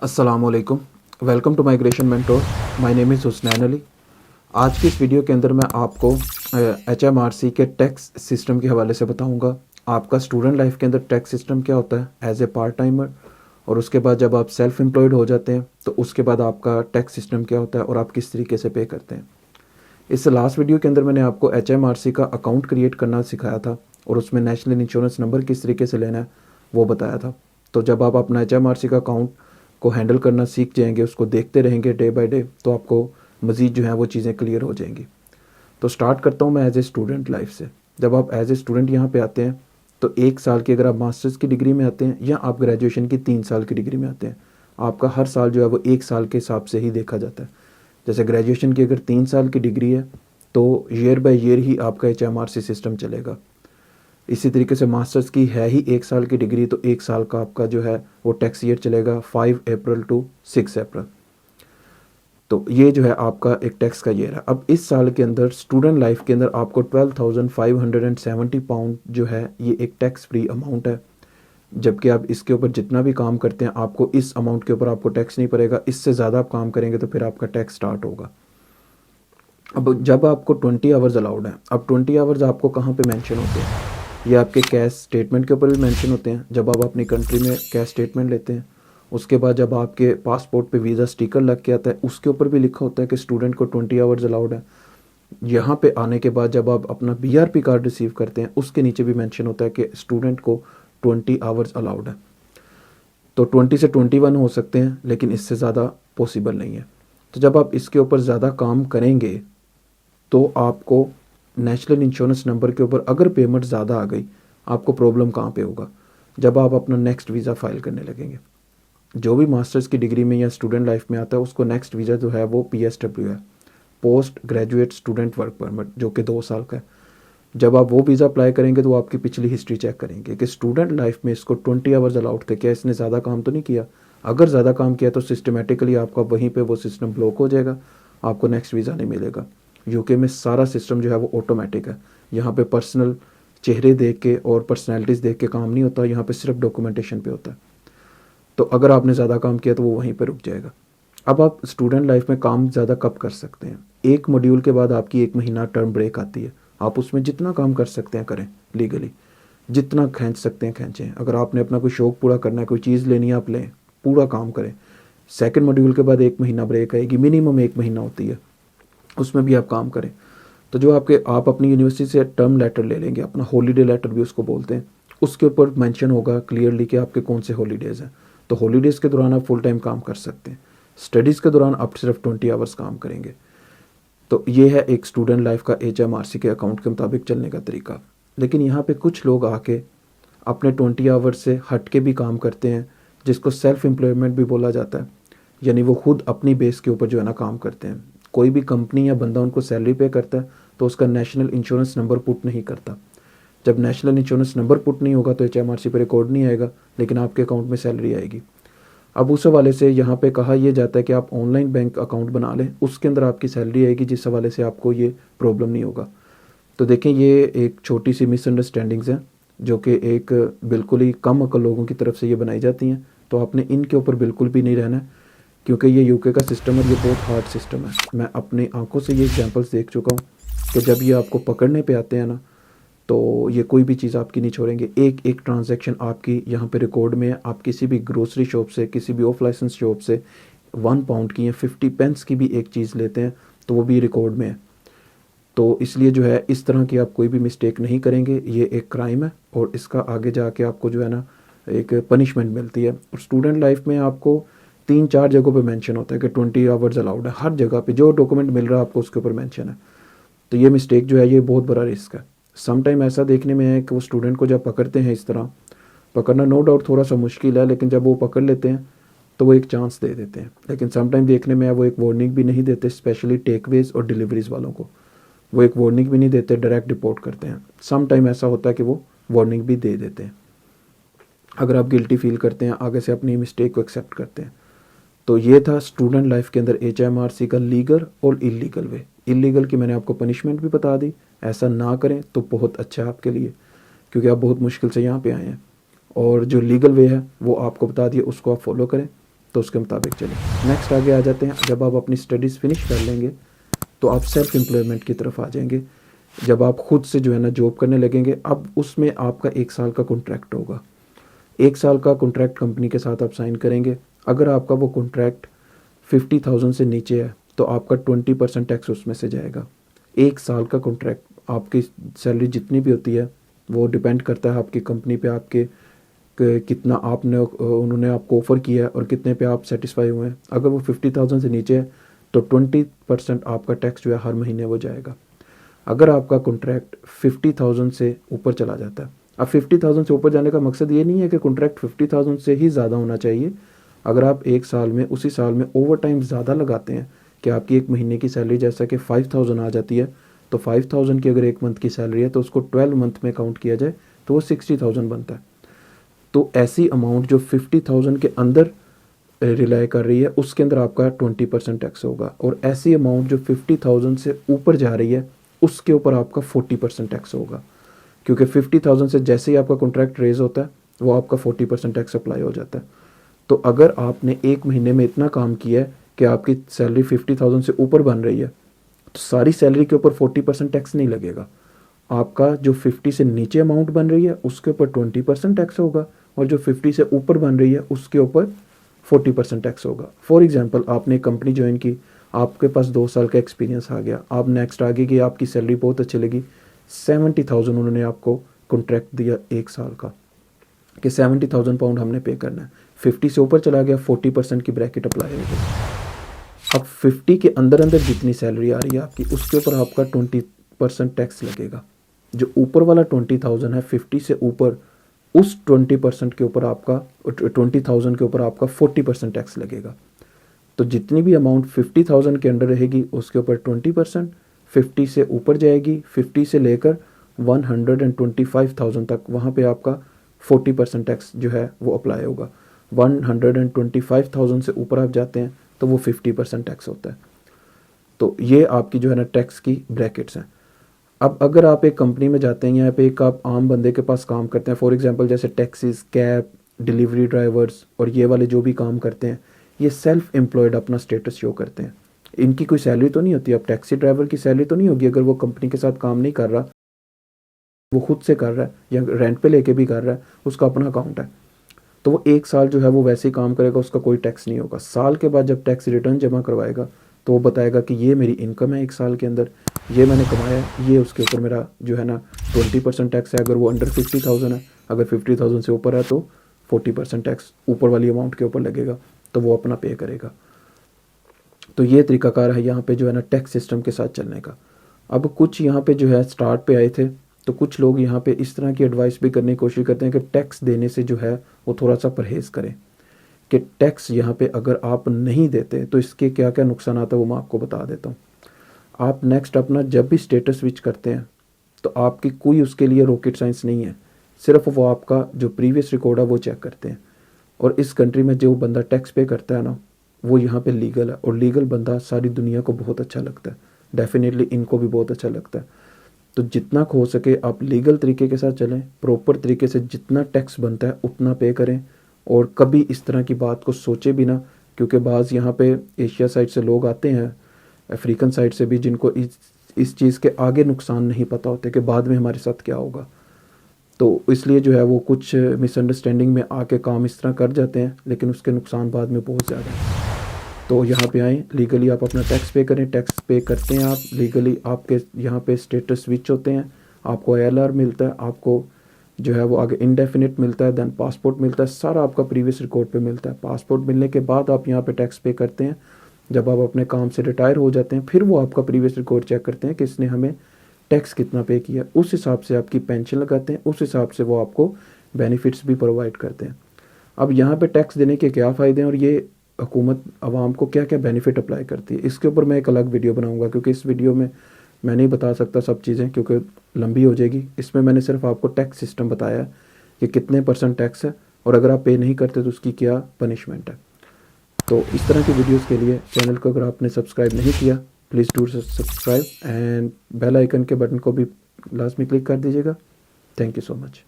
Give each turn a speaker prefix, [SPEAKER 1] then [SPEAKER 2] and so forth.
[SPEAKER 1] अस्सलामुअलैकुम। Welcome to migration mentor. My name is Husnain Ali. आज की इस वीडियो के अंदर मैं आपको HMRC के टैक्स सिस्टम के हवाले से बताऊंगा। आपका स्टूडेंट लाइफ के अंदर टैक्स सिस्टम क्या होता है एज ए पार्ट टाइमर, और उसके बाद जब आप सेल्फ एम्प्लॉयड हो जाते हैं तो उसके बाद आपका टैक्स सिस्टम क्या होता है और आप किस तरीके से पे करते हैं। इस लास्ट वीडियो के अंदर मैंने आपको HMRC का अकाउंट क्रिएट करना सिखाया था और उसमें नेशनल इंश्योरेंस नंबर किस तरीके से लेना है वो बताया था। तो जब आप अपना HMRC का अकाउंट को हैंडल करना सीख जाएंगे, उसको देखते रहेंगे डे बाय डे, तो आपको मज़ीद जो है वो चीज़ें क्लियर हो जाएंगी। तो स्टार्ट करता हूँ मैं एज ए स्टूडेंट लाइफ से। जब आप एज ए स्टूडेंट यहाँ पे आते हैं तो 1 साल की अगर आप मास्टर्स की डिग्री में आते हैं या आप ग्रेजुएशन की 3 साल की डिग्री में आते हैं, आपका हर साल जो है वो 1 साल के हिसाब से ही देखा जाता है। जैसे ग्रेजुएशन की अगर 3 साल की डिग्री है तो ईयर बाय ईयर ही आपका HMRC सिस्टम चलेगा। इसी तरीके से मास्टर्स की है ही 1 साल की डिग्री, तो 1 साल का आपका जो है वो टैक्स ईयर चलेगा 5 अप्रैल टू 6 अप्रैल। तो ये जो है आपका एक टैक्स का ईयर है। अब इस साल के अंदर स्टूडेंट लाइफ के अंदर आपको 12,570 पाउंड जो है ये एक टैक्स फ्री अमाउंट है। जबकि आप इसके ऊपर जितना भी काम करते हैं आपको इस अमाउंट के ऊपर आपको टैक्स नहीं पड़ेगा। इससे ज़्यादा आप काम करेंगे तो फिर आपका टैक्स स्टार्ट होगा। अब जब आपको 20 आवर्स अलाउड है, अब 20 आवर्स आपको कहाँ पे मेंशन होते हैं? ये आपके कैश स्टेटमेंट के ऊपर भी मेंशन होते हैं। जब आप अपनी कंट्री में कैश स्टेटमेंट लेते हैं, उसके बाद जब आपके पासपोर्ट पे वीज़ा स्टिकर लग के आता है उसके ऊपर भी लिखा होता है कि स्टूडेंट को 20 आवर्स अलाउड है। यहाँ पे आने के बाद जब आप अपना BRP कार्ड रिसीव करते हैं उसके नीचे भी मेंशन होता है कि स्टूडेंट को 20 आवर्स अलाउड है। तो 20 से 21 हो सकते हैं, लेकिन इससे ज़्यादा पॉसिबल नहीं है। तो जब आप इसके ऊपर ज़्यादा काम करेंगे तो आपको नेशनल इंश्योरेंस नंबर के ऊपर अगर पेमेंट ज़्यादा आ गई, आपको प्रॉब्लम कहाँ पे होगा? जब आप अपना नेक्स्ट वीज़ा फाइल करने लगेंगे। जो भी मास्टर्स की डिग्री में या स्टूडेंट लाइफ में आता है उसको नेक्स्ट वीज़ा जो है वो PSW है, post graduate student work permit, जो कि 2 साल का है। जब आप वो वीज़ा अप्लाई करेंगे तो वो आपकी पिछली हिस्ट्री चेक करेंगे कि स्टूडेंट लाइफ में इसको 20 आवर्स अलाउड थे, क्या इसने ज़्यादा काम तो नहीं किया। अगर ज़्यादा काम किया तो सिस्टमेटिकली आपका वहीं पे वो सिस्टम ब्लॉक हो जाएगा, आपको नेक्स्ट वीज़ा नहीं मिलेगा। UK में सारा सिस्टम जो है वो ऑटोमेटिक है। यहाँ पे पर्सनल चेहरे देख के और पर्सनैलिटीज़ देख के काम नहीं होता, यहाँ पे सिर्फ डॉक्यूमेंटेशन पे होता है। तो अगर आपने ज़्यादा काम किया तो वो वहीं पे रुक जाएगा। अब आप स्टूडेंट लाइफ में काम ज़्यादा कब कर सकते हैं? एक मॉड्यूल के बाद आपकी 1 महीना टर्म ब्रेक आती है। आप उसमें जितना काम कर सकते हैं करें, लीगली जितना खींच सकते हैं खींचें। अगर आपने अपना कोई शौक़ पूरा करना है, कोई चीज़ लेनी है, आप लें, पूरा काम करें। सेकंड मॉड्यूल के बाद 1 महीना ब्रेक आएगी, मिनिमम 1 महीना होती है, उसमें भी आप काम करें। तो जो आप अपनी यूनिवर्सिटी से टर्म लेटर ले लेंगे, अपना हॉलीडे लेटर भी उसको बोलते हैं, उसके ऊपर मेंशन होगा क्लियरली कि आपके कौन से हॉलीडेज़ हैं। तो हॉलीडेज़ के दौरान आप फुल टाइम काम कर सकते हैं। स्टडीज़ के दौरान आप सिर्फ 20 आवर्स काम करेंगे। तो ये है एक स्टूडेंट लाइफ का HMRC के अकाउंट के मुताबिक चलने का तरीका। लेकिन यहाँ पे कुछ लोग आके अपने 20 आवर्स से हट के भी काम करते हैं, जिसको सेल्फ एम्प्लॉयमेंट भी बोला जाता है। यानी वो खुद अपनी बेस के ऊपर जो है ना काम करते हैं। कोई भी कंपनी या बंदा उनको सैलरी पे करता है तो उसका नेशनल इंश्योरेंस नंबर पुट नहीं करता। जब नेशनल इंश्योरेंस नंबर पुट नहीं होगा तो HMRC पे रिकॉर्ड नहीं आएगा, लेकिन आपके अकाउंट में सैलरी आएगी। अब उस हवाले से यहाँ पे कहा यह जाता है कि आप ऑनलाइन बैंक अकाउंट बना लें, उसके अंदर आपकी सैलरी आएगी, जिस हवाले से आपको ये प्रॉब्लम नहीं होगा। तो देखें, ये एक छोटी सी मिसअंडरस्टैंडिंग्स हैं जो कि एक बिल्कुल ही कम अकल लोगों की तरफ से ये बनाई जाती हैं। तो आपने इनके ऊपर बिल्कुल भी नहीं रहना है, क्योंकि ये UK का सिस्टम है, ये बहुत हार्ड सिस्टम है। मैं अपनी आंखों से ये एग्जांपल्स देख चुका हूँ कि जब ये आपको पकड़ने पे आते हैं ना, तो ये कोई भी चीज़ आपकी नहीं छोड़ेंगे। एक एक ट्रांजैक्शन आपकी यहाँ पे रिकॉर्ड में है। आप किसी भी ग्रोसरी शॉप से, किसी भी ऑफ लाइसेंस शॉप से 1 पाउंड की या 50 पेंस की भी एक चीज़ लेते हैं तो वो भी रिकॉर्ड में है। तो इसलिए जो है इस तरह की आप कोई भी मिस्टेक नहीं करेंगे। ये एक क्राइम है और इसका आगे जाके आपको जो है ना एक पनिशमेंट मिलती है। और स्टूडेंट लाइफ में आपको 3-4 जगहों पे मेंशन होता है कि 20 आवर्स अलाउड है। हर जगह पे जो डॉक्यूमेंट मिल रहा है आपको उसके ऊपर मेंशन है। तो ये मिस्टेक जो है ये बहुत बड़ा रिस्क है। समटाइम ऐसा देखने में है कि वो स्टूडेंट को जब पकड़ते हैं, इस तरह पकड़ना नो डाउट थोड़ा सा मुश्किल है, लेकिन जब वो पकड़ लेते हैं तो वो एक चांस दे देते हैं। लेकिन समटाइम देखने में है वो एक वार्निंग भी नहीं देते, स्पेशली टेकवेज और डिलीवरीज वालों को वो एक वार्निंग भी नहीं देते, डायरेक्ट रिपोर्ट करते हैं। समटाइम ऐसा होता है कि वो वार्निंग भी दे देते हैं। अगर आप गिल्टी फील करते हैं, आगे से अपनी मिस्टेक को एक्सेप्ट करते हैं। तो ये था स्टूडेंट लाइफ के अंदर HMRC का लीगल और इलीगल वे। इलीगल की मैंने आपको पनिशमेंट भी बता दी, ऐसा ना करें तो बहुत अच्छा है आपके लिए, क्योंकि आप बहुत मुश्किल से यहाँ पे आए हैं। और जो लीगल वे है वो आपको बता दिया, उसको आप फॉलो करें। तो उसके मुताबिक चलें। नेक्स्ट आगे आ जाते हैं। जब आप अपनी स्टडीज़ फिनिश कर लेंगे तो आप सेल्फ एम्प्लॉयमेंट की तरफ आ जाएंगे। जब आप खुद से जो है ना जॉब करने लगेंगे, अब उसमें आपका 1 साल का कॉन्ट्रैक्ट होगा। 1 साल का कॉन्ट्रैक्ट कंपनी के साथ आप साइन करेंगे। अगर आपका वो कॉन्ट्रैक्ट 50,000 से नीचे है तो आपका 20% टैक्स उसमें से जाएगा। 1 साल का कॉन्ट्रैक्ट, आपकी सैलरी जितनी भी होती है वो डिपेंड करता है आपकी कंपनी पे, आपके कितना आपने उन्होंने आपको ऑफ़र किया है और कितने पे आप सेटिस्फाई हुए हैं। अगर वो 50,000 से नीचे है तो 20% आपका टैक्स जो है हर महीने वो जाएगा। अगर आपका कॉन्ट्रैक्ट 50,000 से ऊपर चला जाता है, अब 50,000 से ऊपर जाने का मकसद ये नहीं है कि कॉन्ट्रैक्ट 50,000 से ही ज़्यादा होना चाहिए। अगर आप 1 साल में उसी साल में ओवर टाइम ज़्यादा लगाते हैं कि आपकी एक महीने की सैलरी जैसा कि 5,000 आ जाती है, तो 5,000 की अगर एक मंथ की सैलरी है तो उसको 12 मंथ में काउंट किया जाए तो वो 60,000 बनता है। तो ऐसी अमाउंट जो 50,000 के अंदर रिलाई कर रही है उसके अंदर आपका 20% टैक्स होगा, और ऐसी अमाउंट जो 50,000 से ऊपर जा रही है उसके ऊपर आपका 40% टैक्स होगा। क्योंकि 50,000 से जैसे ही आपका कॉन्ट्रैक्ट रेज होता है वो आपका 40% टैक्स अप्लाई हो जाता है। तो अगर आपने एक महीने में इतना काम किया है कि आपकी सैलरी 50,000 से ऊपर बन रही है तो सारी सैलरी के ऊपर 40% टैक्स नहीं लगेगा। आपका जो 50 से नीचे अमाउंट बन रही है उसके ऊपर 20% टैक्स होगा, और जो 50 से ऊपर बन रही है उसके ऊपर 40% टैक्स होगा। फॉर एग्जांपल, आपने एक कंपनी ज्वाइन की, आपके पास 2 साल का एक्सपीरियंस आ गया, आप नेक्स्ट आगे की आपकी सैलरी बहुत अच्छी लगी, 70,000 उन्होंने आपको कॉन्ट्रैक्ट दिया 1 साल का कि 70,000 पाउंड हमने पे करना है। 50 से ऊपर चला गया, 40% की ब्रैकेट अप्लाई होगी। अब 50 के अंदर अंदर जितनी सैलरी आ रही है आपकी उसके ऊपर आपका 20% टैक्स लगेगा। जो ऊपर वाला 20,000 है 50 से ऊपर, उस 20% के ऊपर आपका 20,000 के ऊपर आपका 40% टैक्स लगेगा। तो जितनी भी अमाउंट 50,000 के अंडर रहेगी उसके ऊपर 20%, 50 से ऊपर जाएगी 50 से लेकर 125,000 तक, वहाँ पे आपका 40% टैक्स जो है वो अप्लाई होगा। 125,000 से ऊपर आप जाते हैं तो वो 50% टैक्स होता है। तो ये आपकी जो है ना टैक्स की ब्रैकेट्स हैं। अब अगर आप एक कंपनी में जाते हैं, यहाँ पे एक आप आम बंदे के पास काम करते हैं, फॉर एग्जांपल जैसे टैक्सीज, कैब, डिलीवरी ड्राइवर्स और ये वाले जो भी काम करते हैं, ये सेल्फ एम्प्लॉयड अपना स्टेटस शो करते हैं। इनकी कोई सैलरी तो नहीं होती। अब टैक्सी ड्राइवर की सैलरी तो नहीं होगी अगर वो कंपनी के साथ काम नहीं कर रहा, वो खुद से कर रहा है या रेंट पे लेके भी कर रहा है, उसका अपना अकाउंट है। तो वो 1 साल जो है वो वैसे ही काम करेगा, उसका कोई टैक्स नहीं होगा। साल के बाद जब टैक्स रिटर्न जमा करवाएगा तो वो बताएगा कि ये मेरी इनकम है 1 साल के अंदर, ये मैंने कमाया है, ये उसके ऊपर मेरा जो है ना 20% टैक्स है। अगर वो अंडर 50,000 है, अगर 50,000 से ऊपर है तो 40% टैक्स ऊपर वाली अमाउंट के ऊपर लगेगा, तो वो अपना पे करेगा। तो ये तरीकाकार है यहाँ पे जो है ना टैक्स सिस्टम के साथ चलने का। अब कुछ यहाँ पे जो है स्टार्ट पे आए थे, तो कुछ लोग यहाँ पे इस तरह की एडवाइस भी करने की कोशिश करते हैं कि टैक्स देने से जो है वो थोड़ा सा परहेज़ करें, कि टैक्स यहाँ पे अगर आप नहीं देते तो इसके क्या क्या नुकसान आता है वो मैं आपको बता देता हूँ। आप नेक्स्ट अपना जब भी स्टेटस स्विच करते हैं तो आपकी कोई उसके लिए रॉकेट साइंस नहीं है, सिर्फ वो आपका जो प्रीवियस रिकॉर्ड है वो चेक करते हैं। और इस कंट्री में जो बंदा टैक्स पे करता है ना वो यहाँ पे लीगल है, और लीगल बंदा सारी दुनिया को बहुत अच्छा लगता है, डेफिनेटली इनको भी बहुत अच्छा लगता है। तो जितना हो सके आप लीगल तरीके के साथ चलें, प्रॉपर तरीके से जितना टैक्स बनता है उतना पे करें, और कभी इस तरह की बात को सोचे भी ना, क्योंकि बाज़ यहाँ पे एशिया साइड से लोग आते हैं, अफ्रीकन साइड से भी, जिनको इस चीज़ के आगे नुकसान नहीं पता होते कि बाद में हमारे साथ क्या होगा। तो इसलिए जो है वो कुछ मिसअंडरस्टैंडिंग में आके काम इस तरह कर जाते हैं, लेकिन उसके नुकसान बाद में बहुत ज़्यादा हैं। तो यहाँ पे आएँ, लीगली आप अपना टैक्स पे करें, टैक्स पे करते हैं आप लीगली, आपके यहाँ पे स्टेटस स्विच होते हैं, आपको ILR मिलता है, आपको जो है वो आगे इंडेफिनिट मिलता है, देन पासपोर्ट मिलता है, सारा आपका प्रीवियस रिकॉर्ड पे मिलता है। पासपोर्ट मिलने के बाद आप यहाँ पे टैक्स पे करते हैं। जब आप अपने काम से रिटायर हो जाते हैं फिर वो आपका प्रीवियस रिकॉर्ड चेक करते हैं कि इसने हमें टैक्स कितना पे किया, उस हिसाब से आपकी पेंशन लगाते हैं, उस हिसाब से वो आपको बेनिफिट्स भी प्रोवाइड करते हैं। अब यहाँ पे टैक्स देने के क्या फ़ायदे हैं और ये हुकूमत आवाम को क्या क्या बेनिफिट अप्लाई करती है, इसके ऊपर मैं एक अलग वीडियो बनाऊंगा, क्योंकि इस वीडियो में मैं नहीं बता सकता सब चीज़ें, क्योंकि लंबी हो जाएगी। इसमें मैंने सिर्फ आपको टैक्स सिस्टम बताया है कि कितने % टैक्स है, और अगर आप पे नहीं करते तो उसकी क्या पनिशमेंट है। तो इस तरह की वीडियोस के लिए चैनल को अगर आपने सब्सक्राइब नहीं किया, please do subscribe and bell icon के बटन को भी लाजमी क्लिक कर दीजिएगा। Thank you so much.